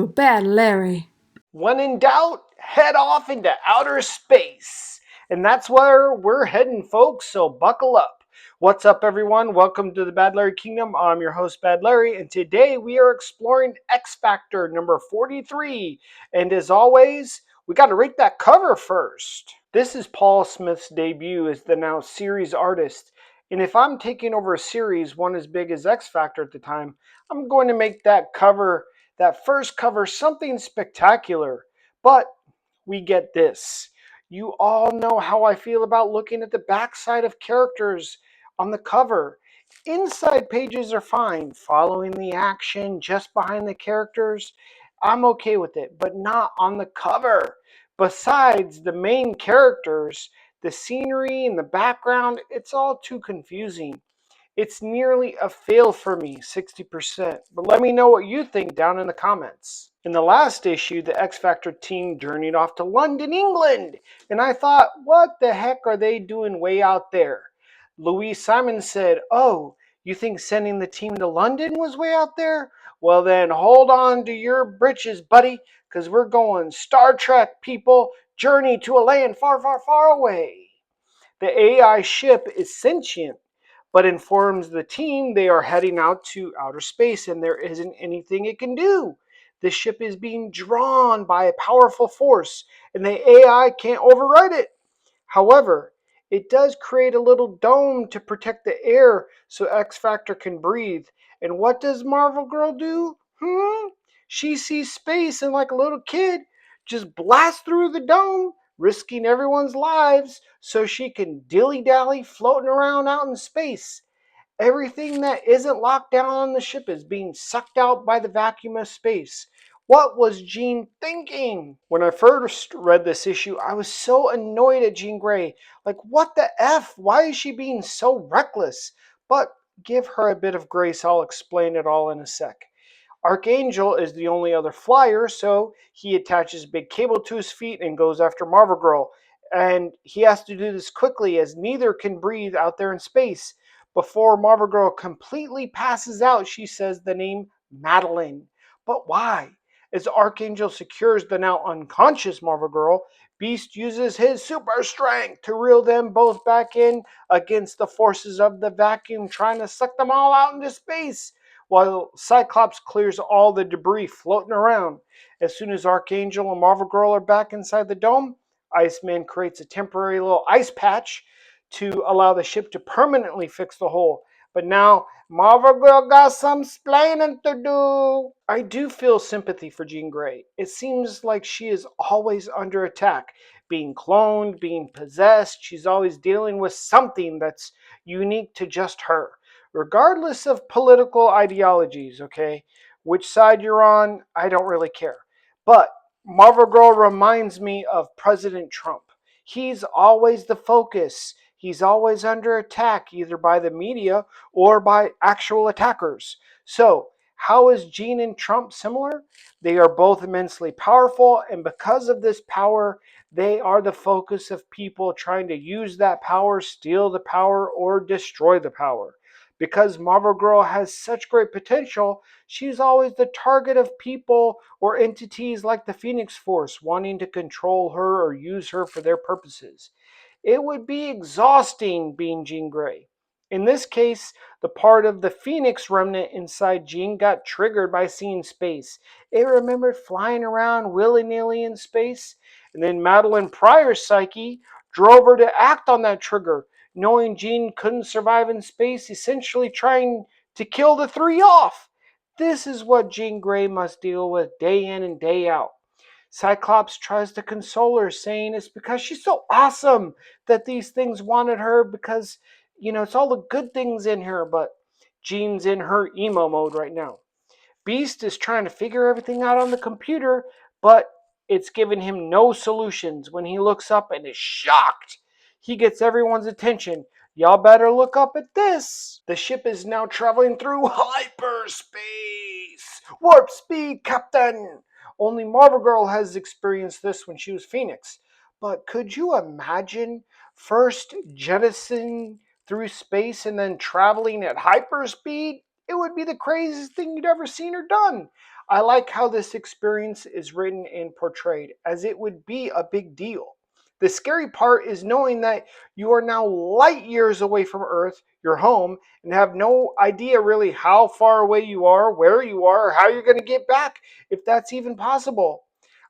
to Bad Larry. When in doubt, head off into outer space. And that's where we're heading, folks, so buckle up. What's up, everyone? Welcome to the Bad Larry Kingdom. I'm your host, Bad Larry, and today we are exploring X Factor number 43. And as always, we got to rate that cover first. This is Paul Smith's debut as the now series artist. And if I'm taking over a series, one as big as X Factor at the time, I'm going to make that first cover, something spectacular. But we get this. You all know how I feel about looking at the backside of characters on the cover. Inside pages are fine, following the action just behind the characters. I'm okay with it, but not on the cover. Besides the main characters, the scenery and the background, it's all too confusing. It's nearly a fail for me, 60%. But let me know what you think down in the comments. In the last issue, the X Factor team journeyed off to London, England. And I thought, what the heck are they doing way out there? Louise Simon said, "Oh, you think sending the team to London was way out there? Well then, hold on to your britches, buddy, because we're going Star Trek, people. Journey to a land far, far, far away." The AI ship is sentient, but informs the team they are heading out to outer space and there isn't anything it can do. The ship is being drawn by a powerful force and the AI can't override it. However, it does create a little dome to protect the air so X Factor can breathe. And what does Marvel Girl do? She sees space and, like a little kid, just blasts through the dome, risking everyone's lives so she can dilly-dally floating around out in space. Everything that isn't locked down on the ship is being sucked out by the vacuum of space. What was Jean thinking? When I first read this issue, I was so annoyed at Jean Grey. Like, what the F? Why is she being so reckless? But give her a bit of grace, I'll explain it all in a sec. Archangel is the only other flyer, so he attaches a big cable to his feet and goes after Marvel Girl. And he has to do this quickly as neither can breathe out there in space. Before Marvel Girl completely passes out, she says the name Madeline. But why? As Archangel secures the now unconscious Marvel Girl, Beast uses his super strength to reel them both back in against the forces of the vacuum, trying to suck them all out into space, while Cyclops clears all the debris floating around. As soon as Archangel and Marvel Girl are back inside the dome, Iceman creates a temporary little ice patch to allow the ship to permanently fix the hole. But now, Marvel Girl got some splaining to do. I do feel sympathy for Jean Grey. It seems like she is always under attack, being cloned, being possessed. She's always dealing with something that's unique to just her, regardless of political ideologies, okay? Which side you're on, I don't really care. But Marvel Girl reminds me of President Trump. He's always the focus. He's always under attack, either by the media or by actual attackers. So, how is Jean and Trump similar? They are both immensely powerful, and because of this power, they are the focus of people trying to use that power, steal the power, or destroy the power. Because Marvel Girl has such great potential, she's always the target of people or entities like the Phoenix Force wanting to control her or use her for their purposes. It would be exhausting being Jean Grey. In this case, the part of the Phoenix remnant inside Jean got triggered by seeing space. It remembered flying around willy-nilly in space, and then Madeline Pryor's psyche drove her to act on that trigger, knowing Jean couldn't survive in space, essentially trying to kill the three off. This is what Jean Grey must deal with day in and day out. Cyclops tries to console her, saying it's because she's so awesome that these things wanted her because, it's all the good things in her, but Jean's in her emo mode right now. Beast is trying to figure everything out on the computer, but it's giving him no solutions. When he looks up and is shocked, he gets everyone's attention. Y'all better look up at this. The ship is now traveling through hyperspace. Warp speed, Captain. Only Marvel Girl has experienced this when she was Phoenix. But could you imagine first jettisoning through space and then traveling at hyperspeed? It would be the craziest thing you'd ever seen or done. I like how this experience is written and portrayed, as it would be a big deal. The scary part is knowing that you are now light years away from Earth, your home, and have no idea really how far away you are, where you are, or how you're going to get back, if that's even possible.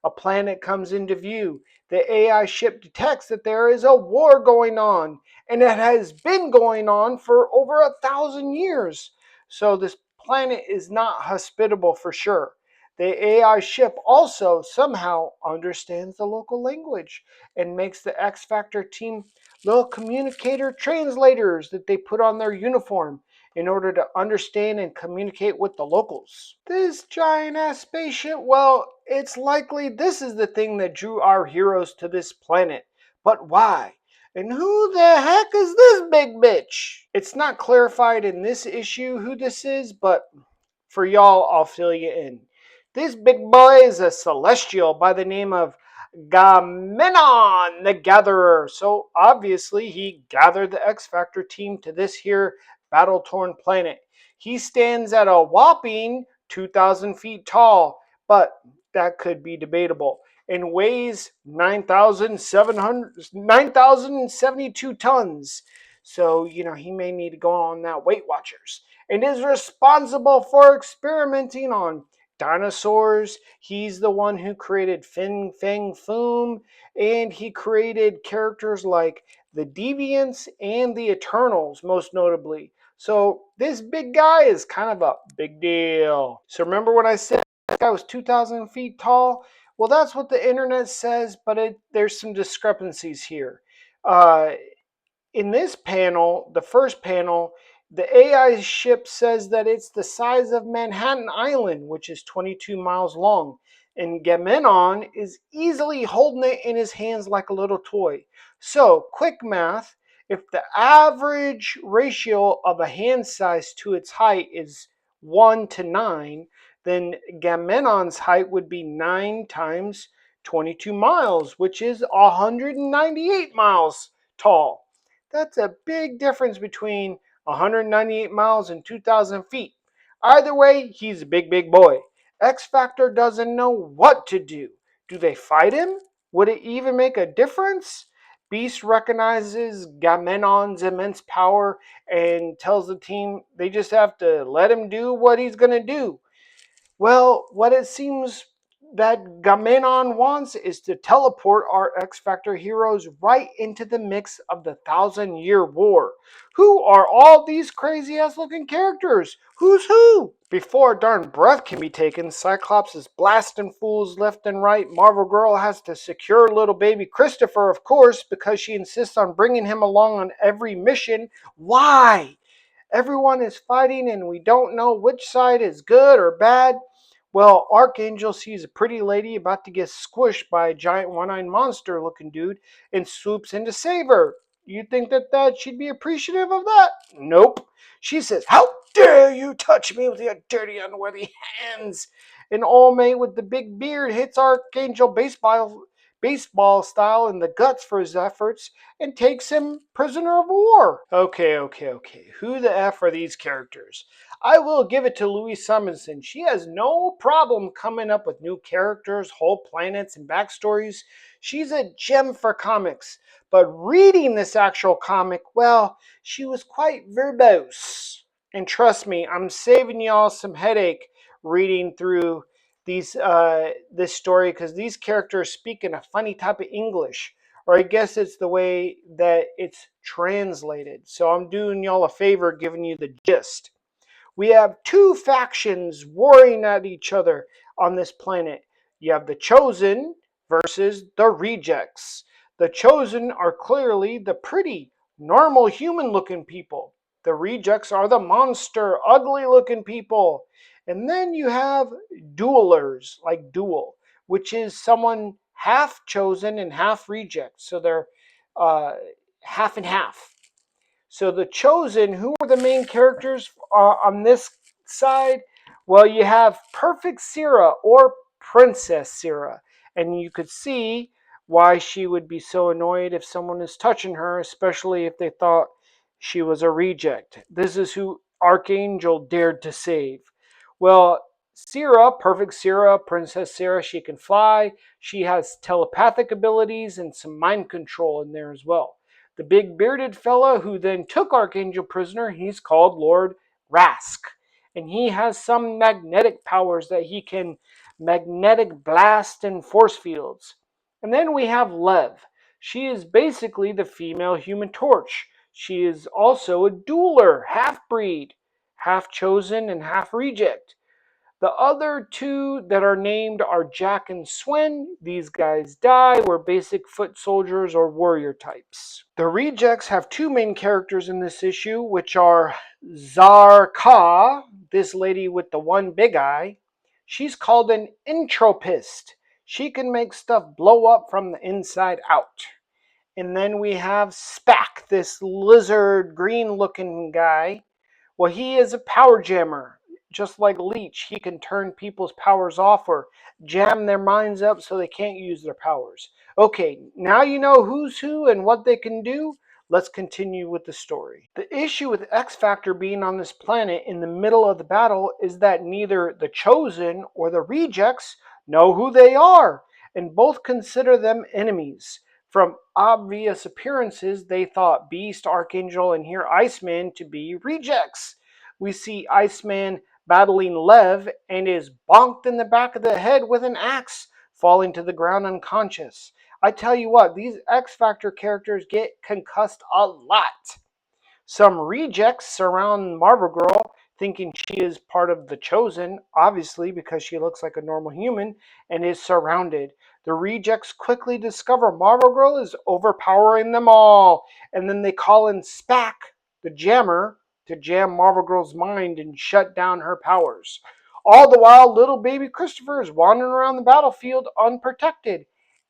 A planet comes into view. The AI ship detects that there is a war going on, and it has been going on for over 1,000 years. So this planet is not hospitable for sure. The AI ship also somehow understands the local language and makes the X Factor team little communicator translators that they put on their uniform in order to understand and communicate with the locals. This giant ass spaceship, well, it's likely this is the thing that drew our heroes to this planet. But why? And who the heck is this big bitch? It's not clarified in this issue who this is, but for y'all, I'll fill you in. This big boy is a celestial by the name of Gamenon the Gatherer. So obviously, he gathered the X Factor team to this here battle torn planet. He stands at a whopping 2,000 feet tall, but that could be debatable, and weighs 9,072 tons. So, he may need to go on that Weight Watchers, and is responsible for experimenting on dinosaurs. He's the one who created Fin Fang Foom, and he created characters like the Deviants and the Eternals, most notably. So this big guy is kind of a big deal. So remember when I said this guy was 2,000 feet tall? Well, that's what the internet says, but there's some discrepancies here. Uh, in this panel, the first panel, the AI ship says that it's the size of Manhattan Island, which is 22 miles long. And Gamenon is easily holding it in his hands like a little toy. So, quick math, if the average ratio of a hand size to its height is 1 to 9, then Gamenon's height would be 9 times 22 miles, which is 198 miles tall. That's a big difference between 198 miles and 2,000 feet. Either way, he's a big, big boy. X Factor doesn't know what to do. Do they fight him? Would it even make a difference? Beast recognizes Gamenon's immense power and tells the team they just have to let him do what he's going to do. Well, what it seems that Gamenon wants is to teleport our X Factor heroes right into the mix of the 1,000-Year War. Who are all these crazy ass looking characters? Who's who? Before a darn breath can be taken, Cyclops is blasting fools left and right. Marvel Girl has to secure little baby Christopher, of course, because she insists on bringing him along on every mission. Why? Everyone is fighting and we don't know which side is good or bad. Well, Archangel sees a pretty lady about to get squished by a giant one-eyed monster looking dude and swoops in to save her. You think that she'd be appreciative of that? Nope. She says, "How dare you touch me with your dirty, unworthy hands?" And All May with the big beard hits Archangel baseball style in the guts for his efforts and takes him prisoner of war. Okay. Who the F are these characters? I will give it to Louise Simonson. She has no problem coming up with new characters, whole planets, and backstories. She's a gem for comics. But reading this actual comic, well, she was quite verbose. And trust me, I'm saving y'all some headache reading through this story because these characters speak in a funny type of English, or I guess it's the way that it's translated. So I'm doing y'all a favor giving you the gist. We have two factions warring at each other on this planet. You have the Chosen versus the Rejects. The Chosen are clearly the pretty, normal human looking people. The Rejects are the monster, ugly looking people. And then you have duelers, like Duel, which is someone half chosen and half reject. So they're uh, half and half. So the Chosen, who are the main characters on this side? Well, you have Perfect Sira or Princess Sira, and you could see why she would be so annoyed if someone is touching her, especially if they thought she was a reject. This is who Archangel dared to save? Well, Sierra, perfect Sierra, Princess Sierra, she can fly. She has telepathic abilities and some mind control in there as well. The big bearded fella who then took Archangel prisoner, he's called Lord Rask. And he has some magnetic powers that he can magnetic blast and force fields. And then we have Lev. She is basically the female Human Torch. She is also a dueler, half breed, half chosen and half reject. The other two that are named are Jack and Swen. These guys die, were basic foot soldiers or warrior types. The rejects have two main characters in this issue, which are Zarka, this lady with the one big eye. She's called an entropist. She can make stuff blow up from the inside out. And then we have Spack, this lizard green looking guy. Well, he is a power jammer. Just like Leech, he can turn people's powers off or jam their minds up so they can't use their powers. Okay, now you know who's who and what they can do. Let's continue with the story. The issue with X Factor being on this planet in the middle of the battle is that neither the Chosen or the Rejects know who they are, and both consider them enemies. From obvious appearances, they thought Beast, Archangel, and here Iceman to be rejects. We see Iceman battling Lev and is bonked in the back of the head with an axe, falling to the ground unconscious. I tell you what, these X Factor characters get concussed a lot. Some rejects surround Marvel Girl, thinking she is part of the Chosen, obviously because she looks like a normal human, and is surrounded. The rejects quickly discover Marvel Girl is overpowering them all, and then they call in Spack, the jammer, to jam Marvel Girl's mind and shut down her powers. All the while, little baby Christopher is wandering around the battlefield unprotected.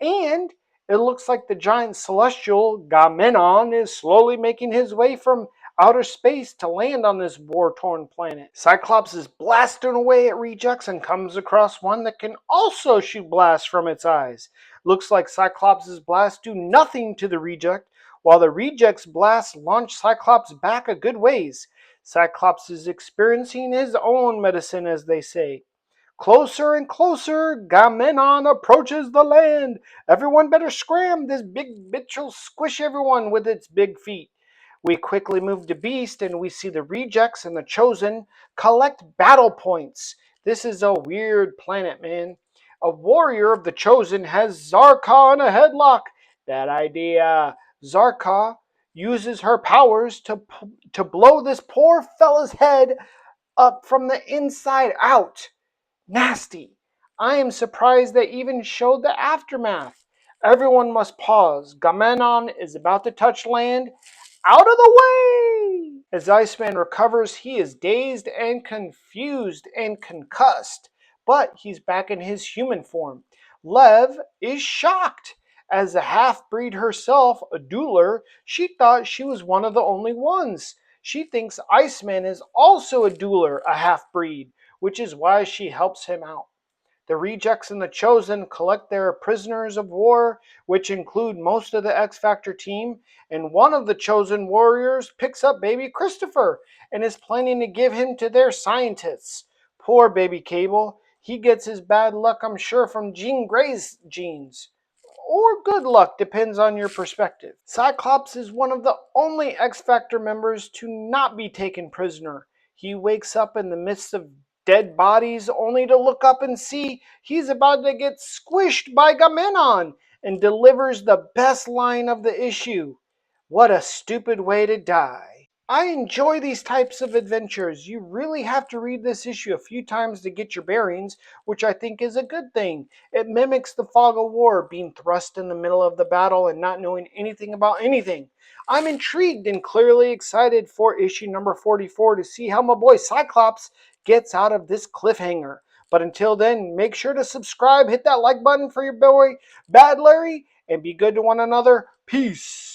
And it looks like the giant celestial Gamenon is slowly making his way from outer space to land on this war-torn planet. Cyclops is blasting away at rejects and comes across one that can also shoot blasts from its eyes. Looks like Cyclops' blasts do nothing to the reject, while the reject's blasts launch Cyclops back a good ways. Cyclops is experiencing his own medicine, as they say. Closer and closer, Gamenon approaches the land. Everyone better scram. This big bitch will squish everyone with its big feet. We quickly move to Beast and we see the rejects and the Chosen collect battle points. This is a weird planet, man. A warrior of the Chosen has Zarka in a headlock. Bad idea. Zarka uses her powers to blow this poor fella's head up from the inside out. Nasty. I am surprised they even showed the aftermath. Everyone must pause. Gamenon is about to touch land. Out of the way! As Iceman recovers, he is dazed and confused and concussed, but he's back in his human form. Lev is shocked. As a half-breed herself, a dueler, she thought she was one of the only ones. She thinks Iceman is also a dueler, a half-breed, which is why she helps him out. The rejects and the Chosen collect their prisoners of war, which include most of the X Factor team, and one of the Chosen warriors picks up baby Christopher and is planning to give him to their scientists. Poor baby Cable. He gets his bad luck, I'm sure, from Jean Grey's genes. Or good luck, depends on your perspective. Cyclops is one of the only X Factor members to not be taken prisoner. He wakes up in the midst of dead bodies only to look up and see he's about to get squished by Gamenon and delivers the best line of the issue. What a stupid way to die. I enjoy these types of adventures. You really have to read this issue a few times to get your bearings, which I think is a good thing. It mimics the fog of war, being thrust in the middle of the battle and not knowing anything about anything. I'm intrigued and clearly excited for issue number 44 to see how my boy Cyclops gets out of this cliffhanger. But until then, make sure to subscribe, hit that like button for your boy Bad Larry, and be good to one another. Peace.